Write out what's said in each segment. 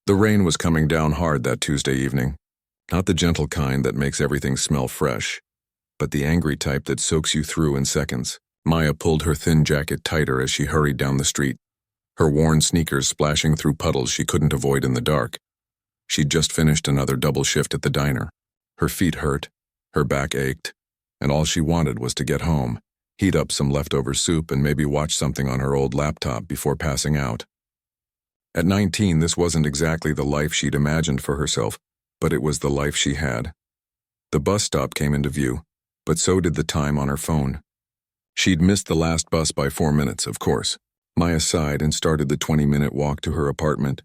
The rain was coming down hard that Tuesday evening. Not the gentle kind that makes everything smell fresh, but the angry type that soaks you through in seconds. Maya pulled her thin jacket tighter as she hurried down the street, her worn sneakers splashing through puddles she couldn't avoid in the dark. She'd just finished another double shift at the diner. Her feet hurt, her back ached, and all she wanted was to get home, heat up some leftover soup, and maybe watch something on her old laptop before passing out. At 19, this wasn't exactly the life she'd imagined for herself, but it was the life she had. The bus stop came into view, but so did the time on her phone. She'd missed the last bus by 4 minutes, of course. Maya sighed and started the 20-minute walk to her apartment.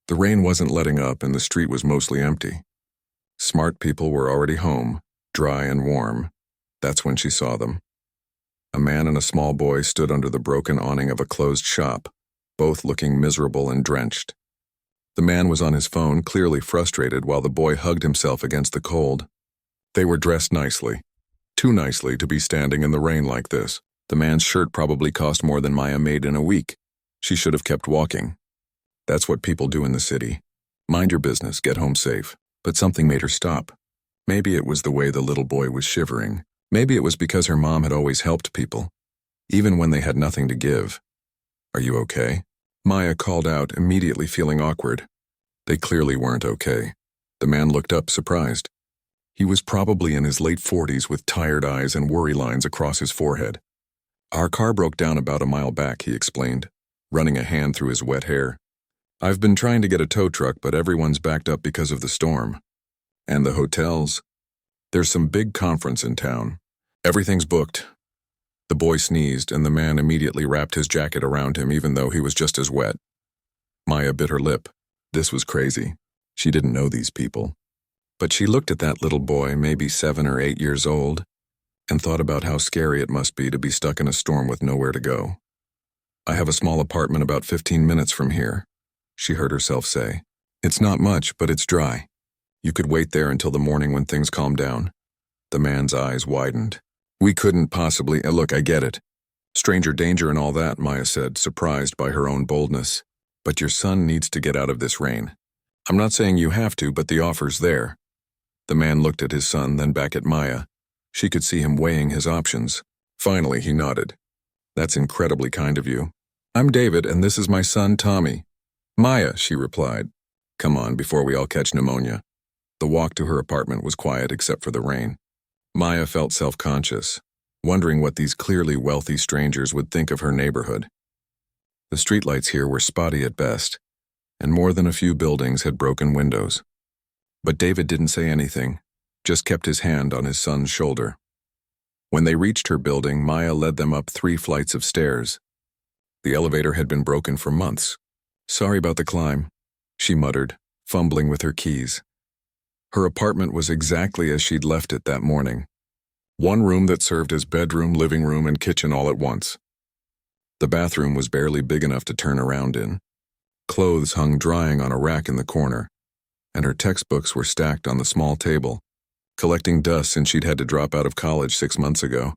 The rain wasn't letting up and the street was mostly empty. Smart people were already home, dry and warm. That's when she saw them. A man and a small boy stood under the broken awning of a closed shop, both looking miserable and drenched. The man was on his phone, clearly frustrated, while the boy hugged himself against the cold. They were dressed nicely. Too nicely to be standing in the rain like this. The man's shirt probably cost more than Maya made in a week. She should have kept walking. That's what people do in the city. Mind your business, get home safe. But something made her stop. Maybe it was the way the little boy was shivering. Maybe it was because her mom had always helped people, even when they had nothing to give. "Are you okay?" Maya called out, immediately feeling awkward. They clearly weren't okay. The man looked up, surprised. He was probably in his late 40s with tired eyes and worry lines across his forehead. "Our car broke down about a mile back," he explained, running a hand through his wet hair. "I've been trying to get a tow truck, but everyone's backed up because of the storm. And the hotels. There's some big conference in town. Everything's booked." The boy sneezed, and the man immediately wrapped his jacket around him, even though he was just as wet. Maya bit her lip. This was crazy. She didn't know these people. But she looked at that little boy, maybe 7 or 8 years old, and thought about how scary it must be to be stuck in a storm with nowhere to go. "I have a small apartment about 15 minutes from here," she heard herself say. "It's not much, but it's dry. You could wait there until the morning when things calm down." The man's eyes widened. "We couldn't possibly— Look, I get it. Stranger danger and all that," Maya said, surprised by her own boldness. "But your son needs to get out of this rain. I'm not saying you have to, but the offer's there." The man looked at his son, then back at Maya. She could see him weighing his options. Finally, he nodded. "That's incredibly kind of you. I'm David, and this is my son, Tommy." "Maya," she replied. "Come on, before we all catch pneumonia." The walk to her apartment was quiet except for the rain. Maya felt self-conscious, wondering what these clearly wealthy strangers would think of her neighborhood. The streetlights here were spotty at best, and more than a few buildings had broken windows. But David didn't say anything, just kept his hand on his son's shoulder. When they reached her building, Maya led them up 3 flights of stairs. The elevator had been broken for months. "Sorry about the climb," she muttered, fumbling with her keys. Her apartment was exactly as she'd left it that morning. One room that served as bedroom, living room, and kitchen all at once. The bathroom was barely big enough to turn around in. Clothes hung drying on a rack in the corner, and her textbooks were stacked on the small table, collecting dust since she'd had to drop out of college 6 months ago.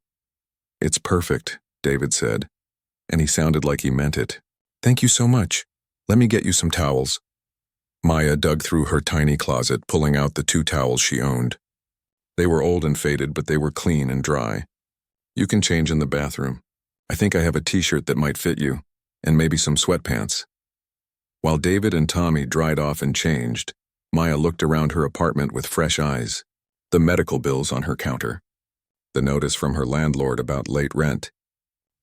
"It's perfect," David said, and he sounded like he meant it. "Thank you so much. Let me get you some towels." Maya dug through her tiny closet, pulling out the 2 towels she owned. They were old and faded, but they were clean and dry. "You can change in the bathroom. I think I have a t-shirt that might fit you, and maybe some sweatpants." While David and Tommy dried off and changed, Maya looked around her apartment with fresh eyes. The medical bills on her counter. The notice from her landlord about late rent.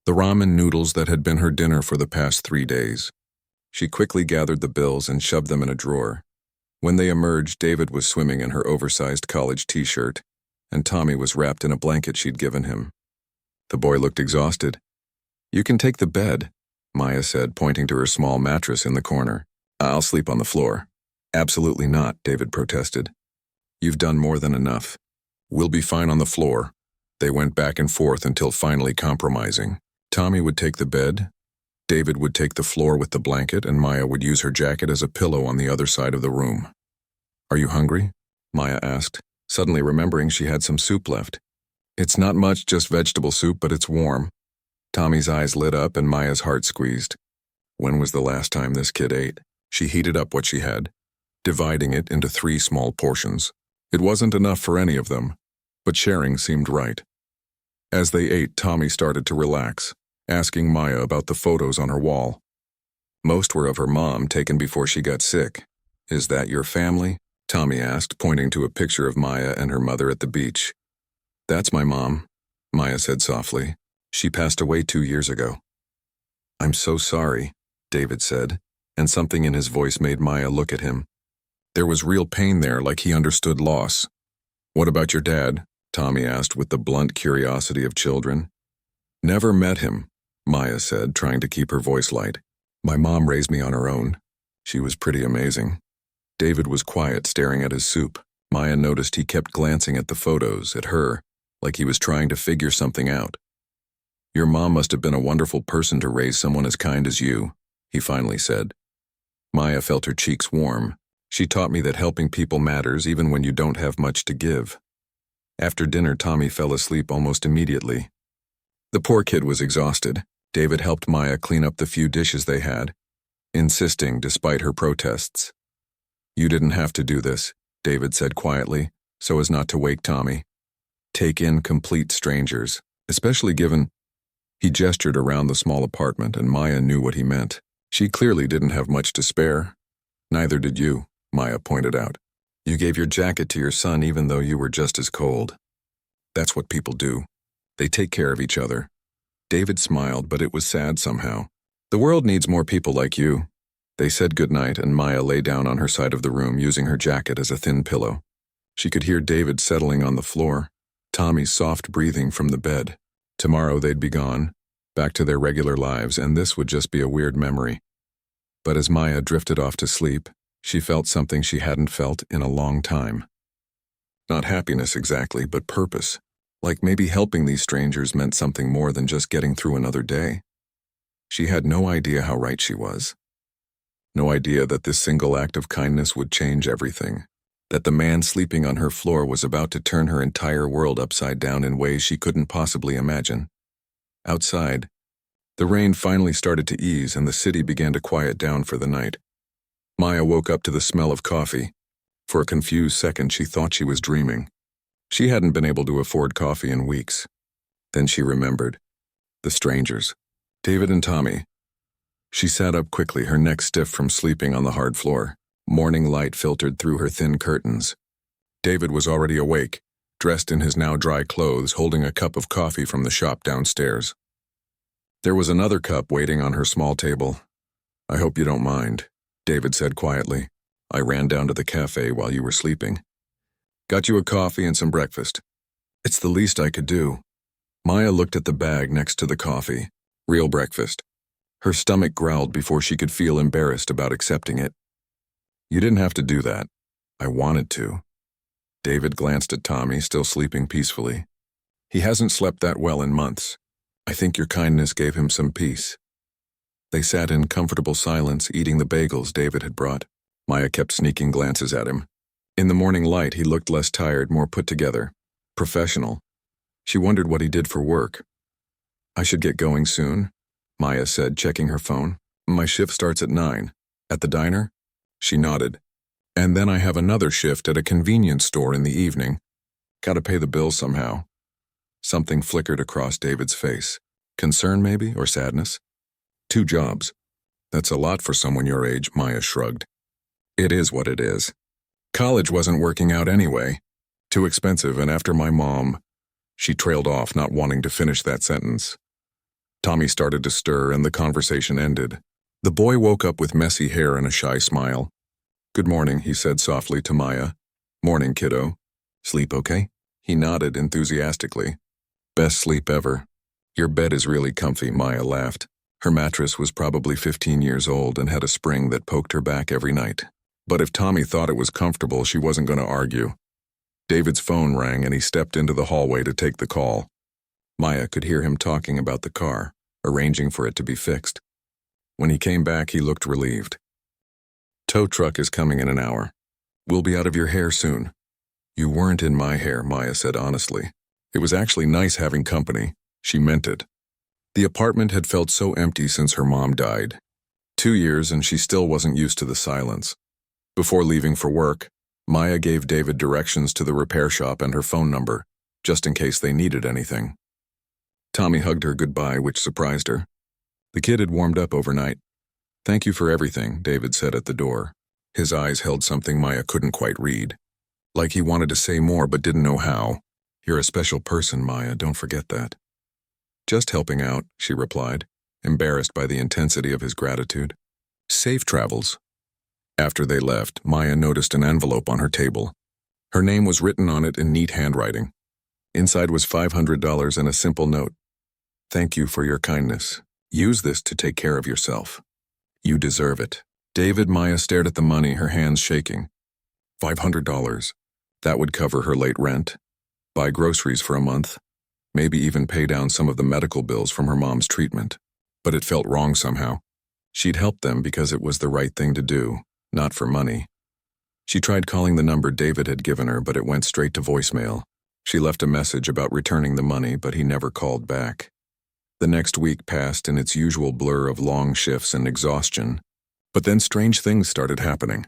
The ramen noodles that had been her dinner for the past 3 days. She quickly gathered the bills and shoved them in a drawer. When they emerged, David was swimming in her oversized college t-shirt, and Tommy was wrapped in a blanket she'd given him. The boy looked exhausted. "You can take the bed," Maya said, pointing to her small mattress in the corner. "I'll sleep on the floor." "Absolutely not," David protested. "You've done more than enough. We'll be fine on the floor." They went back and forth until finally compromising. Tommy would take the bed, David would take the floor with the blanket, and Maya would use her jacket as a pillow on the other side of the room. "Are you hungry?" Maya asked, suddenly remembering she had some soup left. "It's not much, just vegetable soup, but it's warm." Tommy's eyes lit up and Maya's heart squeezed. When was the last time this kid ate? She heated up what she had, dividing it into 3 small portions. It wasn't enough for any of them, but sharing seemed right. As they ate, Tommy started to relax, asking Maya about the photos on her wall. Most were of her mom, taken before she got sick. "Is that your family?" Tommy asked, pointing to a picture of Maya and her mother at the beach. "That's my mom," Maya said softly. "She passed away 2 years ago." "I'm so sorry," David said, and something in his voice made Maya look at him. There was real pain there, like he understood loss. "What about your dad?" Tommy asked with the blunt curiosity of children. "Never met him," Maya said, trying to keep her voice light. "My mom raised me on her own. She was pretty amazing." David was quiet, staring at his soup. Maya noticed he kept glancing at the photos, at her, like he was trying to figure something out. "Your mom must have been a wonderful person to raise someone as kind as you," he finally said. Maya felt her cheeks warm. "She taught me that helping people matters even when you don't have much to give." After dinner, Tommy fell asleep almost immediately. The poor kid was exhausted. David helped Maya clean up the few dishes they had, insisting despite her protests. "You didn't have to do this," David said quietly, so as not to wake Tommy. "Take in complete strangers, especially given—" He gestured around the small apartment, and Maya knew what he meant. She clearly didn't have much to spare. "Neither did you," Maya pointed out. "You gave your jacket to your son even though you were just as cold. That's what people do. They take care of each other." David smiled, but it was sad somehow. "The world needs more people like you." They said goodnight, and Maya lay down on her side of the room, using her jacket as a thin pillow. She could hear David settling on the floor, Tommy's soft breathing from the bed. Tomorrow they'd be gone, back to their regular lives, and this would just be a weird memory. But as Maya drifted off to sleep, she felt something she hadn't felt in a long time. Not happiness exactly, but purpose. Like maybe helping these strangers meant something more than just getting through another day. She had no idea how right she was. No idea that this single act of kindness would change everything. That the man sleeping on her floor was about to turn her entire world upside down in ways she couldn't possibly imagine. Outside, the rain finally started to ease and the city began to quiet down for the night. Maya woke up to the smell of coffee. For a confused second, she thought she was dreaming. She hadn't been able to afford coffee in weeks. Then she remembered. The strangers. David and Tommy. She sat up quickly, her neck stiff from sleeping on the hard floor. Morning light filtered through her thin curtains. David was already awake, dressed in his now dry clothes, holding a cup of coffee from the shop downstairs. There was another cup waiting on her small table. "I hope you don't mind," David said quietly. "I ran down to the cafe while you were sleeping. Got you a coffee and some breakfast." "It's the least I could do." Maya looked at the bag next to the coffee. Real breakfast. Her stomach growled before she could feel embarrassed about accepting it. "You didn't have to do that. I wanted to." David glanced at Tommy, still sleeping peacefully. "He hasn't slept that well in months. I think your kindness gave him some peace." They sat in comfortable silence, eating the bagels David had brought. Maya kept sneaking glances at him. In the morning light, he looked less tired, more put together. Professional. She wondered what he did for work. "I should get going soon," Maya said, checking her phone. "My shift starts at 9. At the diner?" She nodded. "And then I have another shift at a convenience store in the evening. Gotta pay the bills somehow." Something flickered across David's face. Concern maybe, or sadness? 2 jobs. That's a lot for someone your age, Maya shrugged. "It is what it is. College wasn't working out anyway. Too expensive, and after my mom—" She trailed off, not wanting to finish that sentence. Tommy started to stir, and the conversation ended. The boy woke up with messy hair and a shy smile. "Good morning," he said softly to Maya. "Morning, kiddo. Sleep okay?" He nodded enthusiastically. "Best sleep ever." "Your bed is really comfy," Maya laughed. Her mattress was probably 15 years old and had a spring that poked her back every night. But if Tommy thought it was comfortable, she wasn't going to argue. David's phone rang and he stepped into the hallway to take the call. Maya could hear him talking about the car, arranging for it to be fixed. When he came back, he looked relieved. "Tow truck is coming in an hour. We'll be out of your hair soon." "You weren't in my hair," Maya said honestly. It was actually nice having company. She meant it. The apartment had felt so empty since her mom died. 2 years and she still wasn't used to the silence. Before leaving for work, Maya gave David directions to the repair shop and her phone number, just in case they needed anything. Tommy hugged her goodbye, which surprised her. The kid had warmed up overnight. "Thank you for everything," David said at the door. His eyes held something Maya couldn't quite read. Like he wanted to say more but didn't know how. "You're a special person, Maya, don't forget that." "Just helping out," she replied, embarrassed by the intensity of his gratitude. "Safe travels." After they left, Maya noticed an envelope on her table. Her name was written on it in neat handwriting. Inside was $500 and a simple note. "Thank you for your kindness. Use this to take care of yourself. You deserve it." Maya stared at the money, her hands shaking. $500. That would cover her late rent, buy groceries for a month, maybe even pay down some of the medical bills from her mom's treatment. But it felt wrong somehow. She'd helped them because it was the right thing to do, not for money. She tried calling the number David had given her, but it went straight to voicemail. She left a message about returning the money, but he never called back. The next week passed in its usual blur of long shifts and exhaustion. But then strange things started happening.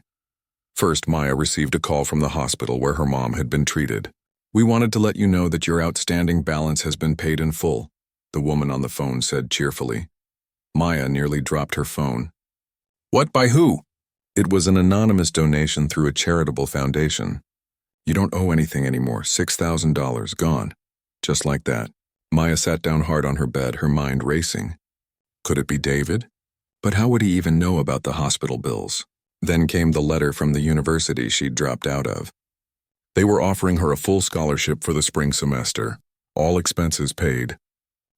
First, Maya received a call from the hospital where her mom had been treated. "We wanted to let you know that your outstanding balance has been paid in full," the woman on the phone said cheerfully. Maya nearly dropped her phone. "What, by who?" "It was an anonymous donation through a charitable foundation. You don't owe anything anymore, $6,000 gone." Just like that. Maya sat down hard on her bed, her mind racing. Could it be David? But how would he even know about the hospital bills? Then came the letter from the university she'd dropped out of. They were offering her a full scholarship for the spring semester, all expenses paid.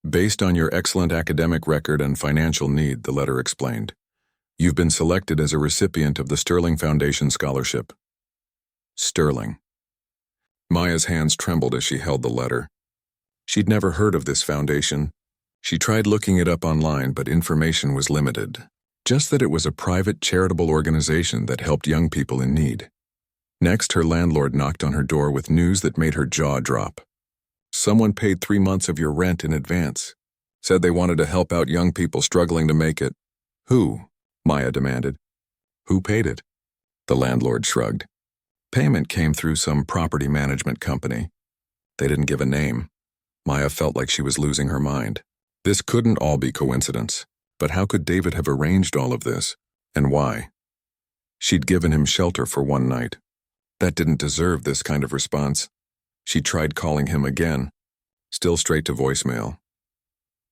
"Based on your excellent academic record and financial need," the letter explained, "you've been selected as a recipient of the Sterling Foundation Scholarship." Sterling. Maya's hands trembled as she held the letter. She'd never heard of this foundation. She tried looking it up online, but information was limited. Just that it was a private charitable organization that helped young people in need. Next, her landlord knocked on her door with news that made her jaw drop. "Someone paid 3 months of your rent in advance. Said they wanted to help out young people struggling to make it." "Who?" Maya demanded. "Who paid it?" The landlord shrugged. "Payment came through some property management company. They didn't give a name." Maya felt like she was losing her mind. This couldn't all be coincidence. But how could David have arranged all of this? And why? She'd given him shelter for one night. That didn't deserve this kind of response. She tried calling him again. Still straight to voicemail.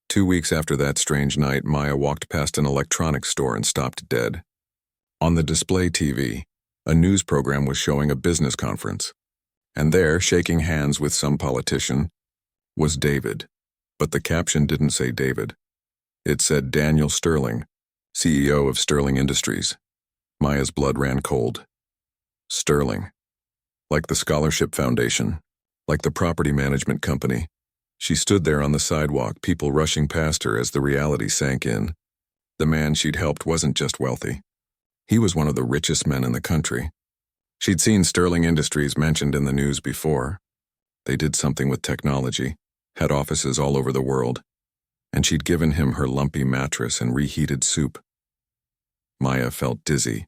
2 weeks after that strange night, Maya walked past an electronics store and stopped dead. On the display TV, a news program was showing a business conference. And there, shaking hands with some politician, was David. But the caption didn't say David. It said Daniel Sterling, CEO of Sterling Industries. Maya's blood ran cold. Sterling. Like the Scholarship Foundation. Like the property management company. She stood there on the sidewalk, people rushing past her as the reality sank in. The man she'd helped wasn't just wealthy. He was one of the richest men in the country. She'd seen Sterling Industries mentioned in the news before. They did something with technology, had offices all over the world, and she'd given him her lumpy mattress and reheated soup. Maya felt dizzy.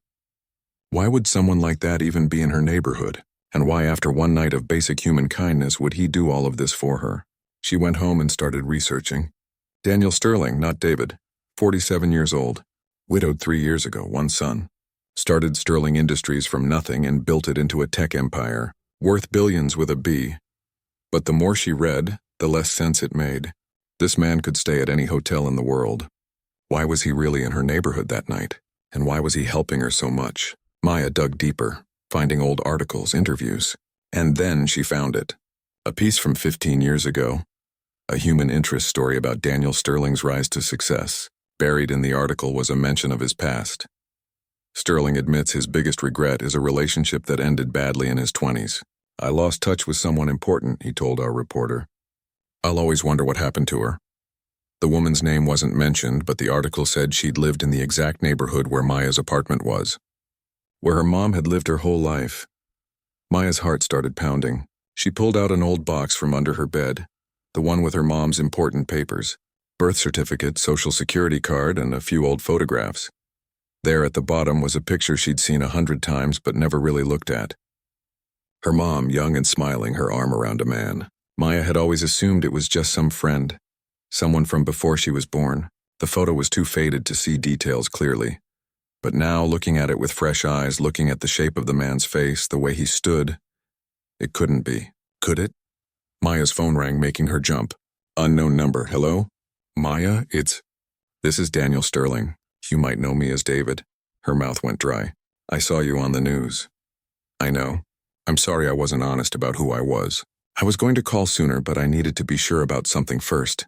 Why would someone like that even be in her neighborhood? And why, after one night of basic human kindness, would he do all of this for her? She went home and started researching. Daniel Sterling, not David, 47 years old, widowed 3 years ago, one son. Started Sterling Industries from nothing and built it into a tech empire, worth billions with a B. But the more she read, the less sense it made. This man could stay at any hotel in the world. Why was he really in her neighborhood that night? And why was he helping her so much? Maya dug deeper, finding old articles, interviews. And then she found it. A piece from 15 years ago. A human interest story about Daniel Sterling's rise to success. Buried in the article was a mention of his past. Sterling admits his biggest regret is a relationship that ended badly in his 20s. "I lost touch with someone important," he told our reporter. "I'll always wonder what happened to her." The woman's name wasn't mentioned, but the article said she'd lived in the exact neighborhood where Maya's apartment was. Where her mom had lived her whole life. Maya's heart started pounding. She pulled out an old box from under her bed, the one with her mom's important papers, birth certificate, social security card, and a few old photographs. There at the bottom was a picture she'd seen 100 times but never really looked at. Her mom, young and smiling, her arm around a man. Maya had always assumed it was just some friend, someone from before she was born. The photo was too faded to see details clearly. But now, looking at it with fresh eyes, looking at the shape of the man's face, the way he stood, it couldn't be. Could it? Maya's phone rang, making her jump. Unknown number. Hello? Maya, This is Daniel Sterling. You might know me as David. Her mouth went dry. I saw you on the news. I know. I'm sorry I wasn't honest about who I was. I was going to call sooner, but I needed to be sure about something first.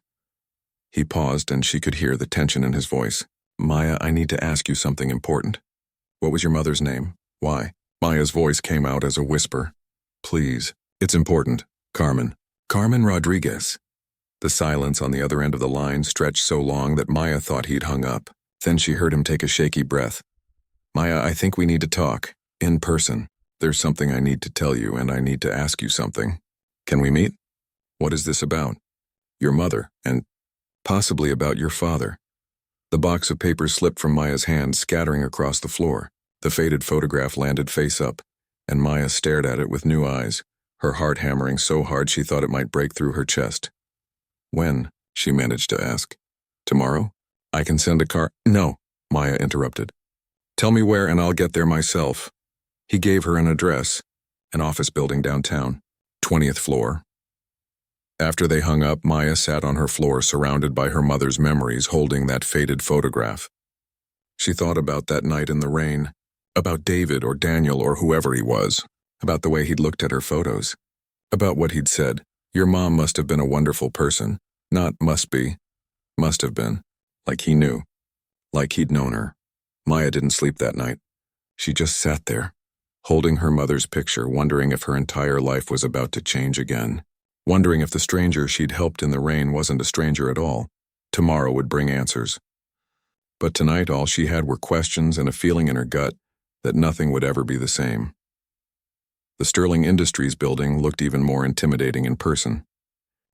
He paused, and she could hear the tension in his voice. Maya, I need to ask you something important. What was your mother's name? Why? Maya's voice came out as a whisper. Please. It's important. Carmen. Carmen Rodriguez. The silence on the other end of the line stretched so long that Maya thought he'd hung up. Then she heard him take a shaky breath. Maya, I think we need to talk. In person. There's something I need to tell you, and I need to ask you something. Can we meet? What is this about? Your mother, and possibly about your father. The box of papers slipped from Maya's hand, scattering across the floor. The faded photograph landed face up, and Maya stared at it with new eyes, her heart hammering so hard she thought it might break through her chest. When? She managed to ask. Tomorrow? I can send a car. No, Maya interrupted. Tell me where and I'll get there myself. He gave her an address, an office building downtown, 20th floor. After they hung up, Maya sat on her floor surrounded by her mother's memories, holding that faded photograph. She thought about that night in the rain, about David or Daniel or whoever he was, about the way he'd looked at her photos, about what he'd said. Your mom must have been a wonderful person. Not must be. Must have been. Like he knew. Like he'd known her. Maya didn't sleep that night. She just sat there, holding her mother's picture, wondering if her entire life was about to change again. Wondering if the stranger she'd helped in the rain wasn't a stranger at all. Tomorrow would bring answers. But tonight all she had were questions and a feeling in her gut that nothing would ever be the same. The Sterling Industries building looked even more intimidating in person.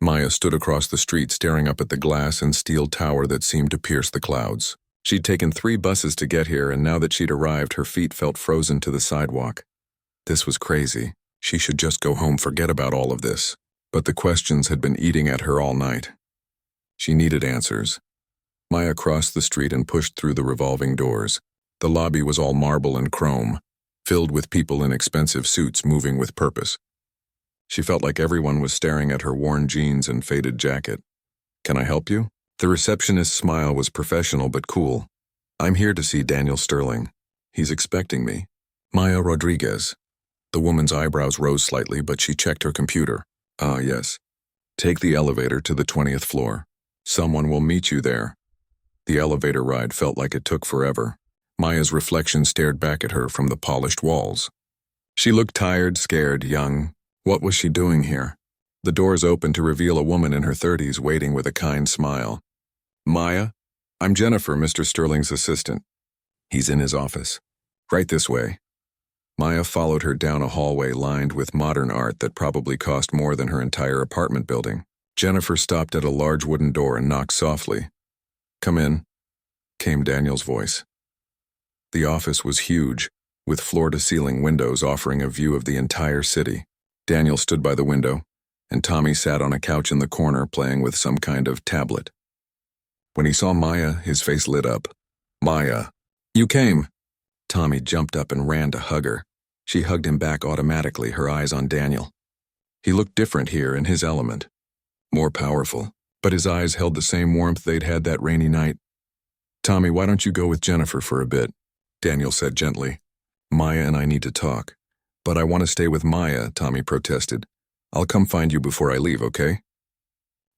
Maya stood across the street staring up at the glass and steel tower that seemed to pierce the clouds. She'd taken 3 buses to get here, and now that she'd arrived, her feet felt frozen to the sidewalk. This was crazy. She should just go home, forget about all of this. But the questions had been eating at her all night. She needed answers. Maya crossed the street and pushed through the revolving doors. The lobby was all marble and chrome, filled with people in expensive suits moving with purpose. She felt like everyone was staring at her worn jeans and faded jacket. Can I help you? The receptionist's smile was professional but cool. I'm here to see Daniel Sterling. He's expecting me. Maya Rodriguez. The woman's eyebrows rose slightly, but she checked her computer. Ah, yes. Take the elevator to the 20th floor. Someone will meet you there. The elevator ride felt like it took forever. Maya's reflection stared back at her from the polished walls. She looked tired, scared, young. What was she doing here? The doors opened to reveal a woman in her 30s waiting with a kind smile. Maya, I'm Jennifer, Mr. Sterling's assistant. He's in his office. Right this way. Maya followed her down a hallway lined with modern art that probably cost more than her entire apartment building. Jennifer stopped at a large wooden door and knocked softly. Come in, came Daniel's voice. The office was huge, with floor-to-ceiling windows offering a view of the entire city. Daniel stood by the window, and Tommy sat on a couch in the corner playing with some kind of tablet. When he saw Maya, his face lit up. Maya, you came. Tommy jumped up and ran to hug her. She hugged him back automatically, her eyes on Daniel. He looked different here, in his element. More powerful, but his eyes held the same warmth they'd had that rainy night. Tommy, why don't you go with Jennifer for a bit? Daniel said gently. Maya and I need to talk. But I want to stay with Maya, Tommy protested. I'll come find you before I leave, okay?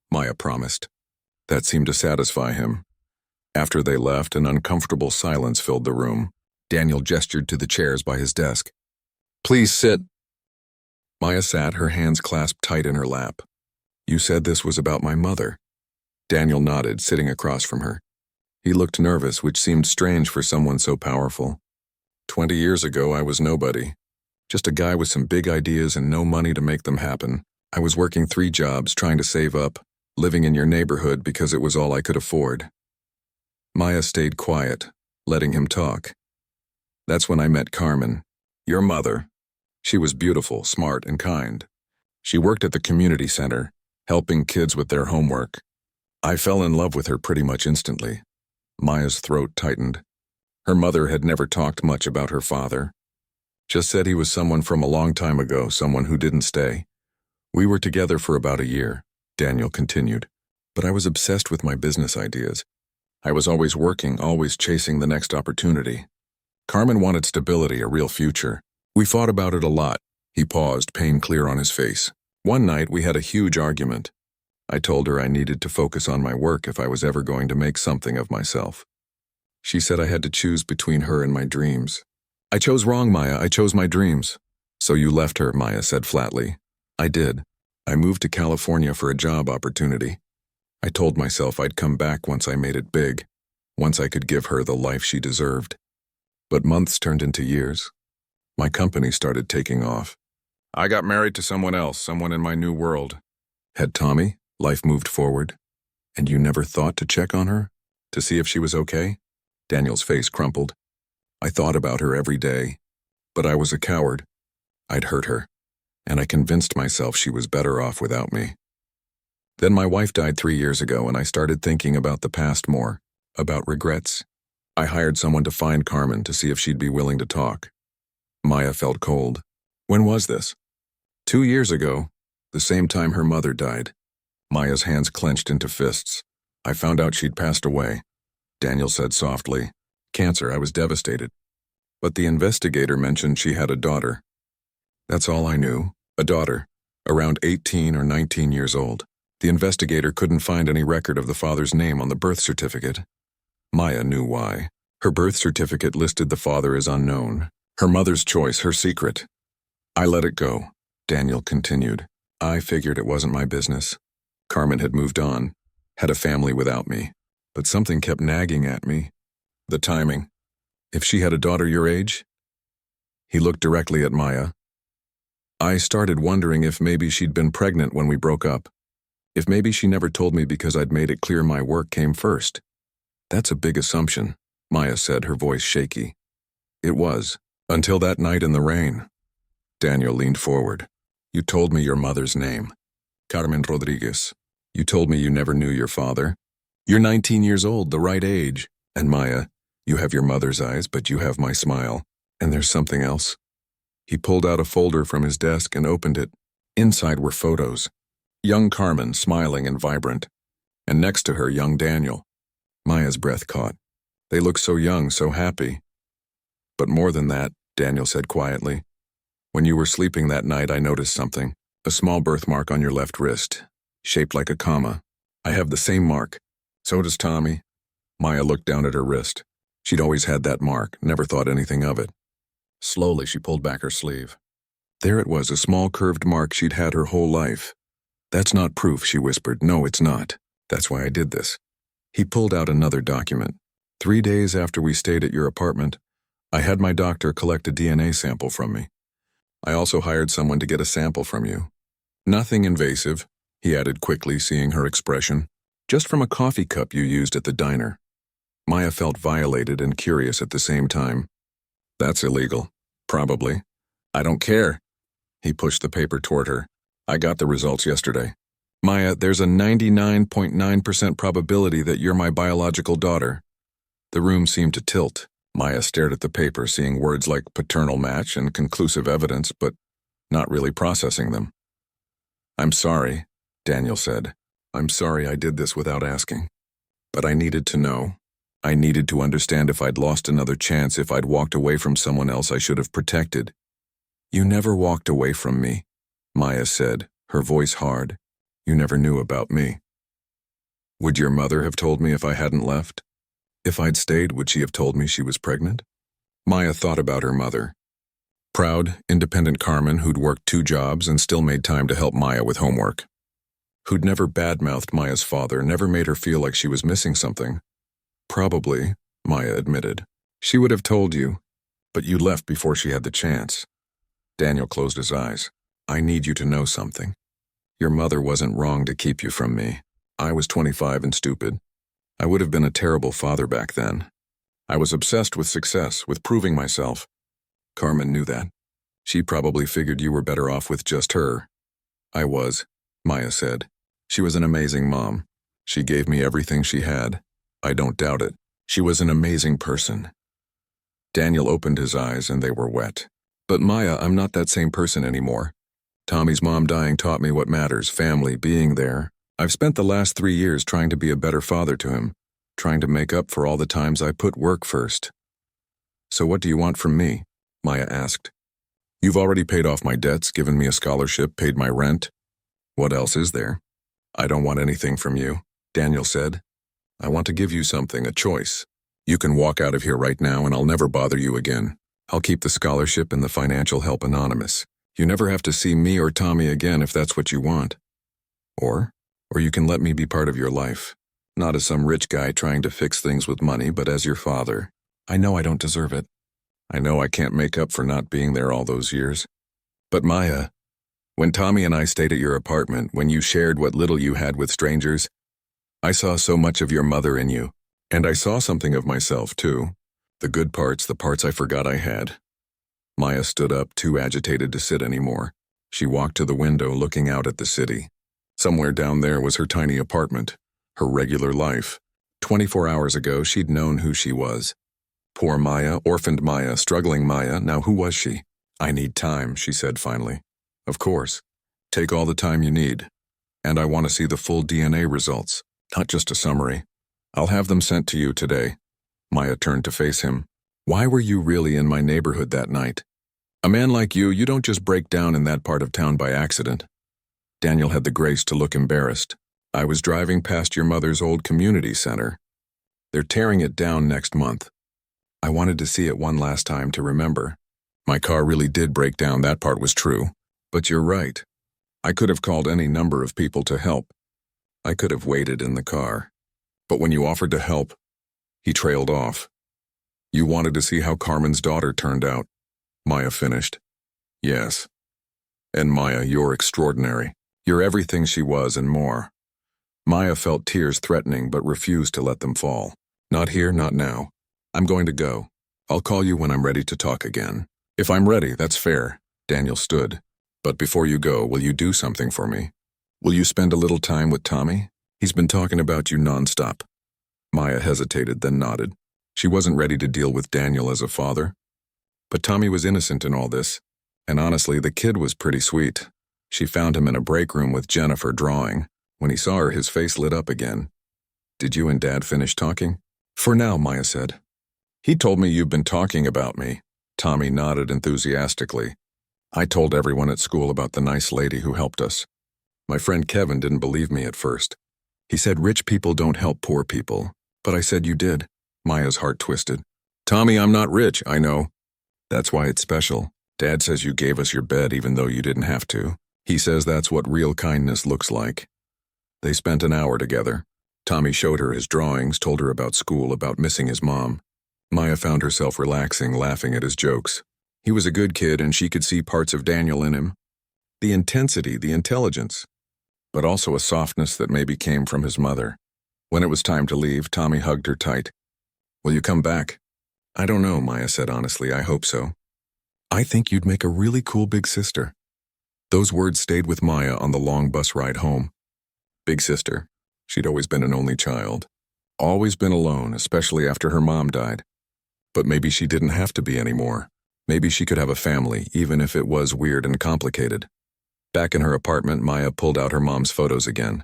Maya promised. That seemed to satisfy him. After they left, an uncomfortable silence filled the room. Daniel gestured to the chairs by his desk. Please sit. Maya sat, her hands clasped tight in her lap. You said this was about my mother. Daniel nodded, sitting across from her. He looked nervous, which seemed strange for someone so powerful. 20 years ago, I was nobody. Just a guy with some big ideas and no money to make them happen. I was working 3 jobs, trying to save up, living in your neighborhood because it was all I could afford. Maya stayed quiet, letting him talk. That's when I met Carmen, your mother. She was beautiful, smart, and kind. She worked at the community center, helping kids with their homework. I fell in love with her pretty much instantly. Maya's throat tightened. Her mother had never talked much about her father. Just said he was someone from a long time ago, someone who didn't stay. We were together for about a year, Daniel continued. But I was obsessed with my business ideas. I was always working, always chasing the next opportunity. Carmen wanted stability, a real future. We fought about it a lot. He paused, pain clear on his face. One night, we had a huge argument. I told her I needed to focus on my work if I was ever going to make something of myself. She said I had to choose between her and my dreams. I chose wrong, Maya. I chose my dreams. So you left her, Maya said flatly. I did. I moved to California for a job opportunity. I told myself I'd come back once I made it big, once I could give her the life she deserved. But months turned into years. My company started taking off. I got married to someone else, someone in my new world. Had Tommy, life moved forward. And you never thought to check on her? To see if she was okay? Daniel's face crumpled. I thought about her every day. But I was a coward. I'd hurt her. And I convinced myself she was better off without me. Then my wife died 3 years ago, and I started thinking about the past more, about regrets. I hired someone to find Carmen to see if she'd be willing to talk. Maya felt cold. When was this? 2 years ago, the same time her mother died. Maya's hands clenched into fists. I found out she'd passed away. Daniel said softly, "Cancer, I was devastated." But the investigator mentioned she had a daughter. That's all I knew, a daughter, around 18 or 19 years old. The investigator couldn't find any record of the father's name on the birth certificate. Maya knew why. Her birth certificate listed the father as unknown. Her mother's choice, her secret. I let it go, Daniel continued. I figured it wasn't my business. Carmen had moved on, had a family without me. But something kept nagging at me. The timing. If she had a daughter your age? He looked directly at Maya. I started wondering if maybe she'd been pregnant when we broke up. If maybe she never told me because I'd made it clear my work came first. That's a big assumption, Maya said, her voice shaky. It was, until that night in the rain. Daniel leaned forward. You told me your mother's name. Carmen Rodriguez. You told me you never knew your father. You're 19 years old, the right age. And Maya, you have your mother's eyes, but you have my smile. And there's something else. He pulled out a folder from his desk and opened it. Inside were photos. Young Carmen, smiling and vibrant. And next to her, young Daniel. Maya's breath caught. They looked so young, so happy. But more than that, Daniel said quietly. When you were sleeping that night, I noticed something. A small birthmark on your left wrist, shaped like a comma. I have the same mark. So does Tommy. Maya looked down at her wrist. She'd always had that mark, never thought anything of it. Slowly, she pulled back her sleeve. There it was, a small curved mark she'd had her whole life. That's not proof, she whispered. No, it's not. That's why I did this. He pulled out another document. 3 days after we stayed at your apartment, I had my doctor collect a DNA sample from me. I also hired someone to get a sample from you. Nothing invasive, he added quickly, seeing her expression. Just from a coffee cup you used at the diner. Maya felt violated and curious at the same time. That's illegal. Probably. I don't care. He pushed the paper toward her. I got the results yesterday. Maya, there's a 99.9% probability that you're my biological daughter. The room seemed to tilt. Maya stared at the paper, seeing words like paternal match and conclusive evidence, but not really processing them. I'm sorry, Daniel said. I'm sorry I did this without asking. But I needed to know. I needed to understand if I'd lost another chance, if I'd walked away from someone else I should have protected. You never walked away from me, Maya said, her voice hard. You never knew about me. Would your mother have told me if I hadn't left? If I'd stayed, would she have told me she was pregnant? Maya thought about her mother. Proud, independent Carmen who'd worked 2 jobs and still made time to help Maya with homework. Who'd never badmouthed Maya's father, never made her feel like she was missing something. Probably, Maya admitted. She would have told you, but you left before she had the chance. Daniel closed his eyes. I need you to know something. Your mother wasn't wrong to keep you from me. I was 25 and stupid. I would have been a terrible father back then. I was obsessed with success, with proving myself. Carmen knew that. She probably figured you were better off with just her. I was, Maya said. She was an amazing mom. She gave me everything she had. I don't doubt it. She was an amazing person. Daniel opened his eyes and they were wet. But Maya, I'm not that same person anymore. Tommy's mom dying taught me what matters, family, being there. I've spent the last 3 years trying to be a better father to him, trying to make up for all the times I put work first. So what do you want from me? Maya asked. You've already paid off my debts, given me a scholarship, paid my rent. What else is there? I don't want anything from you, Daniel said. I want to give you something, a choice. You can walk out of here right now and I'll never bother you again. I'll keep the scholarship and the financial help anonymous. You never have to see me or Tommy again if that's what you want. Or you can let me be part of your life. Not as some rich guy trying to fix things with money, but as your father. I know I don't deserve it. I know I can't make up for not being there all those years. But Maya, when Tommy and I stayed at your apartment, when you shared what little you had with strangers, I saw so much of your mother in you. And I saw something of myself, too. The good parts, the parts I forgot I had. Maya stood up, too agitated to sit anymore. She walked to the window, looking out at the city. Somewhere down there was her tiny apartment, her regular life. 24 hours ago, she'd known who she was. Poor Maya, orphaned Maya, struggling Maya, now who was she? I need time, she said finally. Of course. Take all the time you need. And I want to see the full DNA results, not just a summary. I'll have them sent to you today. Maya turned to face him. Why were you really in my neighborhood that night? A man like you don't just break down in that part of town by accident. Daniel had the grace to look embarrassed. I was driving past your mother's old community center. They're tearing it down next month. I wanted to see it one last time to remember. My car really did break down, that part was true. But you're right. I could have called any number of people to help. I could have waited in the car. But when you offered to help, he trailed off. You wanted to see how Carmen's daughter turned out. Maya finished. Yes. And Maya, you're extraordinary. You're everything she was and more. Maya felt tears threatening but refused to let them fall. Not here, not now. I'm going to go. I'll call you when I'm ready to talk again. If I'm ready, that's fair. Daniel stood. But before you go, will you do something for me? Will you spend a little time with Tommy? He's been talking about you nonstop. Maya hesitated, then nodded. She wasn't ready to deal with Daniel as a father. But Tommy was innocent in all this. And honestly, the kid was pretty sweet. She found him in a break room with Jennifer drawing. When he saw her, his face lit up again. Did you and Dad finish talking? For now, Maya said. He told me you've been talking about me. Tommy nodded enthusiastically. I told everyone at school about the nice lady who helped us. My friend Kevin didn't believe me at first. He said rich people don't help poor people. But I said you did. Maya's heart twisted. Tommy, I'm not rich, I know. That's why it's special. Dad says you gave us your bed even though you didn't have to. He says that's what real kindness looks like. They spent an hour together. Tommy showed her his drawings, told her about school, about missing his mom. Maya found herself relaxing, laughing at his jokes. He was a good kid and she could see parts of Daniel in him. The intensity, the intelligence, but also a softness that maybe came from his mother. When it was time to leave, Tommy hugged her tight. Will you come back? I don't know, Maya said honestly. I hope so. I think you'd make a really cool big sister. Those words stayed with Maya on the long bus ride home. Big sister. She'd always been an only child. Always been alone, especially after her mom died. But maybe she didn't have to be anymore. Maybe she could have a family, even if it was weird and complicated. Back in her apartment, Maya pulled out her mom's photos again.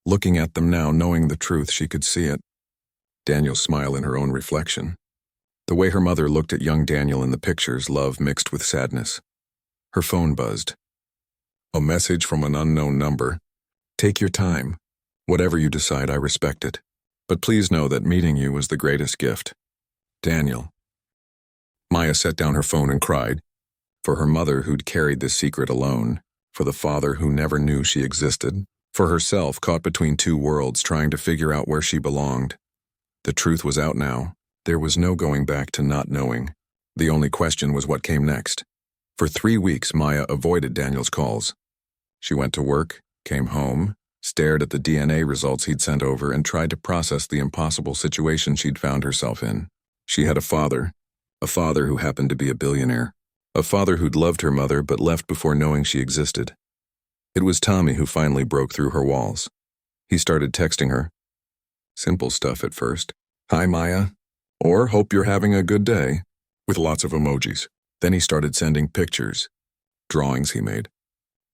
Looking at them now, knowing the truth, she could see it. Daniel's smile in her own reflection. The way her mother looked at young Daniel in the pictures, love mixed with sadness. Her phone buzzed. A message from an unknown number. Take your time. Whatever you decide, I respect it. But please know that meeting you was the greatest gift. Daniel. Maya set down her phone and cried. For her mother who'd carried this secret alone. For the father who never knew she existed. For herself caught between two worlds trying to figure out where she belonged. The truth was out now. There was no going back to not knowing. The only question was what came next. For 3 weeks, Maya avoided Daniel's calls. She went to work, came home, stared at the DNA results he'd sent over and tried to process the impossible situation she'd found herself in. She had a father who happened to be a billionaire, a father who'd loved her mother but left before knowing she existed. It was Tommy who finally broke through her walls. He started texting her. Simple stuff at first. Hi, Maya. Or hope you're having a good day, with lots of emojis. Then he started sending pictures, drawings he made,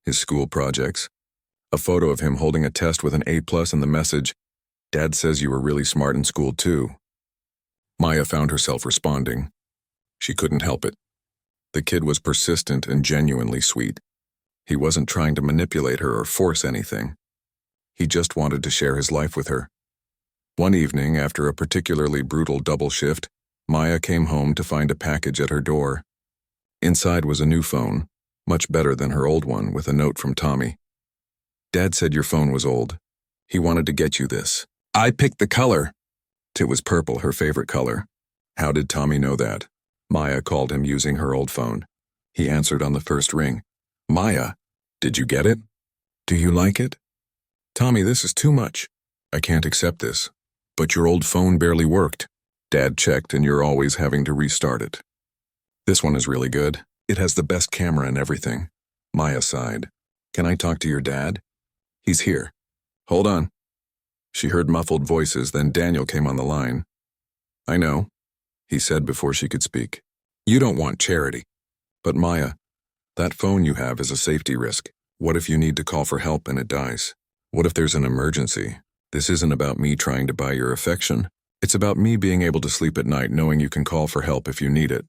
his school projects, a photo of him holding a test with an A+ and the message, Dad says you were really smart in school too. Maya found herself responding. She couldn't help it. The kid was persistent and genuinely sweet. He wasn't trying to manipulate her or force anything. He just wanted to share his life with her. One evening, after a particularly brutal double shift, Maya came home to find a package at her door. Inside was a new phone, much better than her old one, with a note from Tommy. Dad said your phone was old. He wanted to get you this. I picked the color. It was purple, her favorite color. How did Tommy know that? Maya called him using her old phone. He answered on the first ring. Maya, did you get it? Do you like it? Tommy, this is too much. I can't accept this. But your old phone barely worked. Dad checked and you're always having to restart it. This one is really good. It has the best camera and everything. Maya sighed. Can I talk to your dad? He's here. Hold on. She heard muffled voices, then Daniel came on the line. I know, he said before she could speak. You don't want charity. But Maya, that phone you have is a safety risk. What if you need to call for help and it dies? What if there's an emergency? This isn't about me trying to buy your affection. It's about me being able to sleep at night knowing you can call for help if you need it.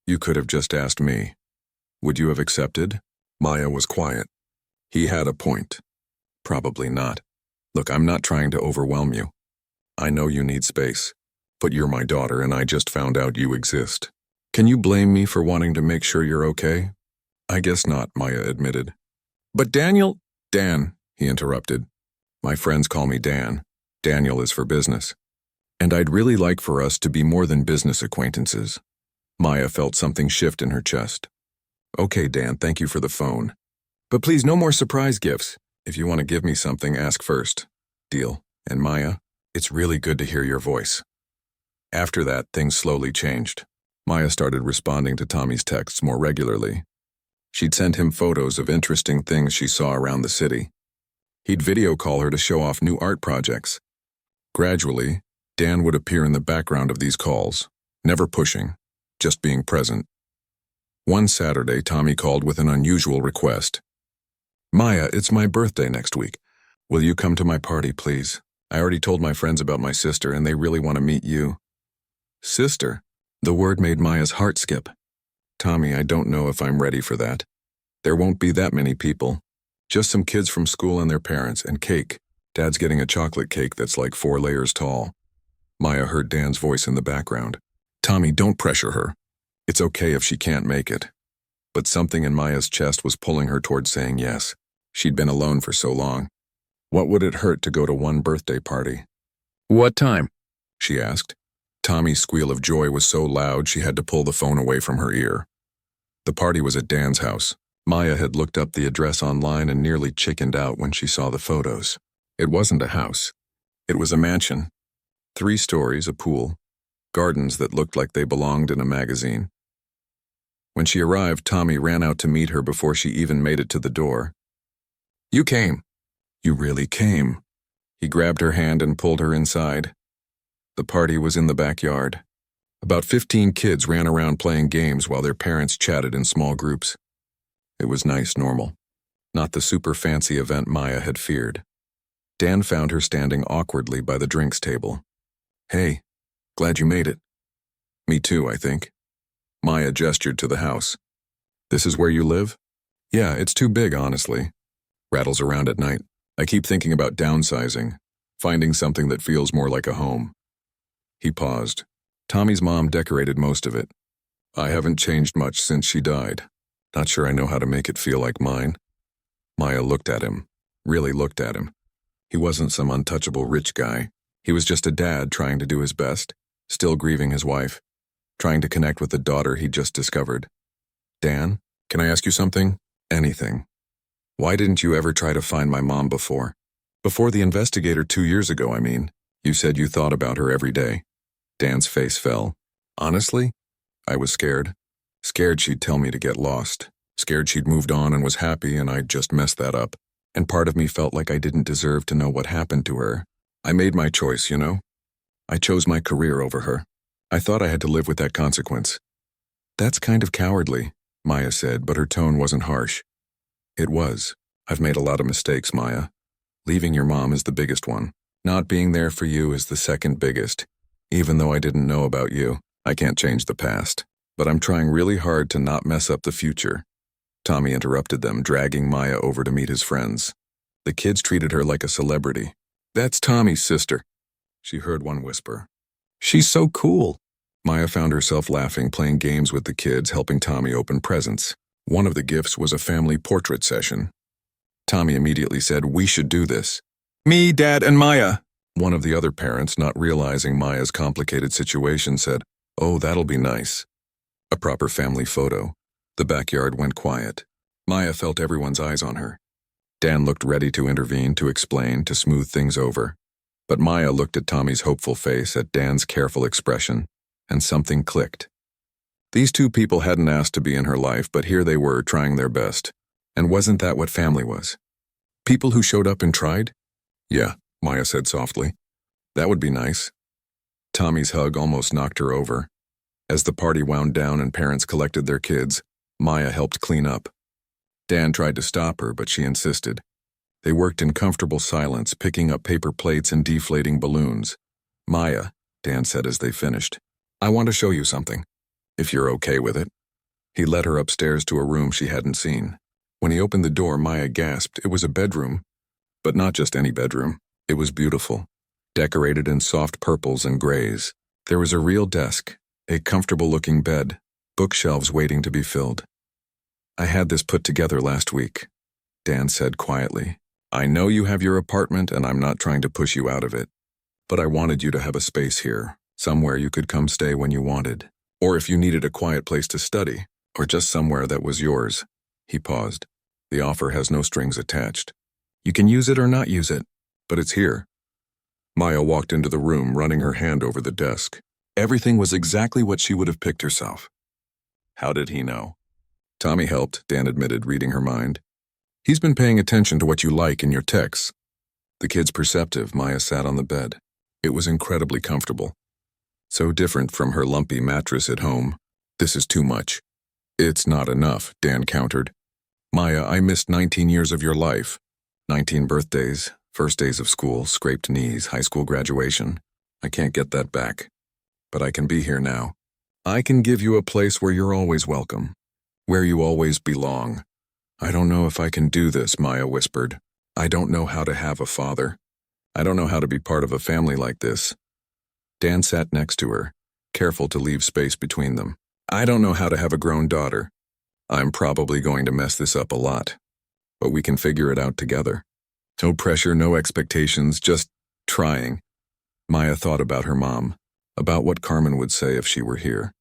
You could have just asked me. Would you have accepted? Maya was quiet. He had a point. Probably not. Look, I'm not trying to overwhelm you. I know you need space. But you're my daughter and I just found out you exist. Can you blame me for wanting to make sure you're okay? I guess not, Maya admitted. But Daniel… Dan, he interrupted. My friends call me Dan. Daniel is for business. And I'd really like for us to be more than business acquaintances. Maya felt something shift in her chest. Okay, Dan, thank you for the phone. But please, no more surprise gifts. If you want to give me something, ask first. Deal. And Maya, it's really good to hear your voice. After that, things slowly changed. Maya started responding to Tommy's texts more regularly. She'd send him photos of interesting things she saw around the city. He'd video call her to show off new art projects. Gradually, Dan would appear in the background of these calls, never pushing, just being present. One Saturday, Tommy called with an unusual request. Maya, it's my birthday next week. Will you come to my party, please? I already told my friends about my sister and they really want to meet you. Sister? The word made Maya's heart skip. Tommy, I don't know if I'm ready for that. There won't be that many people. Just some kids from school and their parents, and cake. Dad's getting a chocolate cake that's like 4 layers tall. Maya heard Dan's voice in the background. Tommy, don't pressure her. It's okay if she can't make it. But something in Maya's chest was pulling her towards saying yes. She'd been alone for so long. What would it hurt to go to one birthday party? What time? She asked. Tommy's squeal of joy was so loud she had to pull the phone away from her ear. The party was at Dan's house. Maya had looked up the address online and nearly chickened out when she saw the photos. It wasn't a house. It was a mansion. 3 stories, a pool, gardens that looked like they belonged in a magazine. When she arrived, Tommy ran out to meet her before she even made it to the door. You came. You really came. He grabbed her hand and pulled her inside. The party was in the backyard. About 15 kids ran around playing games while their parents chatted in small groups. It was nice, normal. Not the super fancy event Maya had feared. Dan found her standing awkwardly by the drinks table. Hey, glad you made it. Me too, I think. Maya gestured to the house. This is where you live? Yeah, it's too big, honestly. Rattles around at night. I keep thinking about downsizing, finding something that feels more like a home. He paused. Tommy's mom decorated most of it. I haven't changed much since she died. Not sure I know how to make it feel like mine. Maya looked at him, really looked at him. He wasn't some untouchable rich guy. He was just a dad trying to do his best, still grieving his wife, trying to connect with the daughter he'd just discovered. Dan, can I ask you something? Anything. Why didn't you ever try to find my mom before? Before the investigator 2 years ago, I mean. You said you thought about her every day. Dan's face fell. Honestly, I was scared. Scared she'd tell me to get lost. Scared she'd moved on and was happy and I'd just messed that up. And part of me felt like I didn't deserve to know what happened to her. I made my choice, you know? I chose my career over her. I thought I had to live with that consequence. That's kind of cowardly, Maya said, but her tone wasn't harsh. It was. I've made a lot of mistakes, Maya. Leaving your mom is the biggest one. Not being there for you is the second biggest. Even though I didn't know about you, I can't change the past. But I'm trying really hard to not mess up the future. Tommy interrupted them, dragging Maya over to meet his friends. The kids treated her like a celebrity. That's Tommy's sister, she heard one whisper. She's so cool. Maya found herself laughing, playing games with the kids, helping Tommy open presents. One of the gifts was a family portrait session. Tommy immediately said, "We should do this." "Me, Dad, and Maya." One of the other parents, not realizing Maya's complicated situation, said, "Oh, that'll be nice." A proper family photo. The backyard went quiet. Maya felt everyone's eyes on her. Dan looked ready to intervene, to explain, to smooth things over. But Maya looked at Tommy's hopeful face, at Dan's careful expression, and something clicked. These two people hadn't asked to be in her life, but here they were, trying their best. And wasn't that what family was? People who showed up and tried? Yeah, Maya said softly. That would be nice. Tommy's hug almost knocked her over. As the party wound down and parents collected their kids, Maya helped clean up. Dan tried to stop her, but she insisted. They worked in comfortable silence, picking up paper plates and deflating balloons. "Maya," Dan said as they finished, "I want to show you something, if you're okay with it." He led her upstairs to a room she hadn't seen. When he opened the door, Maya gasped. It was a bedroom. But not just any bedroom. It was beautiful, decorated in soft purples and grays. There was a real desk, a comfortable-looking bed, bookshelves waiting to be filled. "I had this put together last week," Dan said quietly. "I know you have your apartment and I'm not trying to push you out of it. But I wanted you to have a space here, somewhere you could come stay when you wanted. Or if you needed a quiet place to study, or just somewhere that was yours." He paused. "The offer has no strings attached. You can use it or not use it, but it's here." Maya walked into the room, running her hand over the desk. Everything was exactly what she would have picked herself. How did he know? Tommy helped, Dan admitted, reading her mind. "He's been paying attention to what you like in your texts." The kid's perceptive, Maya sat on the bed. It was incredibly comfortable. So different from her lumpy mattress at home. "This is too much." "It's not enough," Dan countered. "Maya, I missed 19 years of your life. 19 birthdays, first days of school, scraped knees, high school graduation. I can't get that back. But I can be here now. I can give you a place where you're always welcome, where you always belong." "I don't know if I can do this," Maya whispered. "I don't know how to have a father. I don't know how to be part of a family like this." Dan sat next to her, careful to leave space between them. "I don't know how to have a grown daughter. I'm probably going to mess this up a lot. But we can figure it out together. No pressure, no expectations, just trying." Maya thought about her mom, about what Carmen would say if she were here.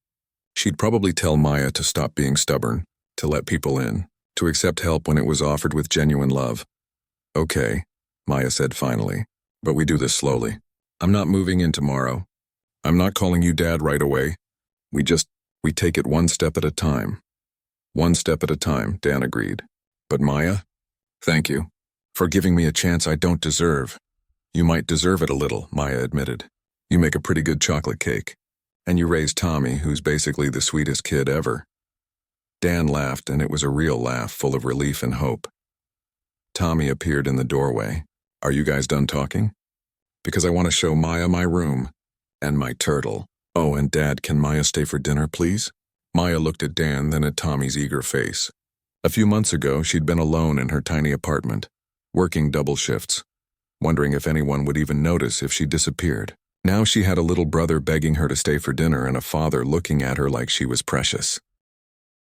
She'd probably tell Maya to stop being stubborn, to let people in, to accept help when it was offered with genuine love. "Okay," Maya said finally, "but we do this slowly. I'm not moving in tomorrow. I'm not calling you Dad right away. We take it one step at a time." "One step at a time," Dan agreed. "But Maya, thank you for giving me a chance I don't deserve." "You might deserve it a little," Maya admitted. "You make a pretty good chocolate cake. And you raised Tommy, who's basically the sweetest kid ever." Dan laughed, and it was a real laugh, full of relief and hope. Tommy appeared in the doorway. "Are you guys done talking? Because I want to show Maya my room. And my turtle. Oh, and Dad, can Maya stay for dinner, please?" Maya looked at Dan, then at Tommy's eager face. A few months ago, she'd been alone in her tiny apartment, working double shifts, wondering if anyone would even notice if she disappeared. Now she had a little brother begging her to stay for dinner and a father looking at her like she was precious.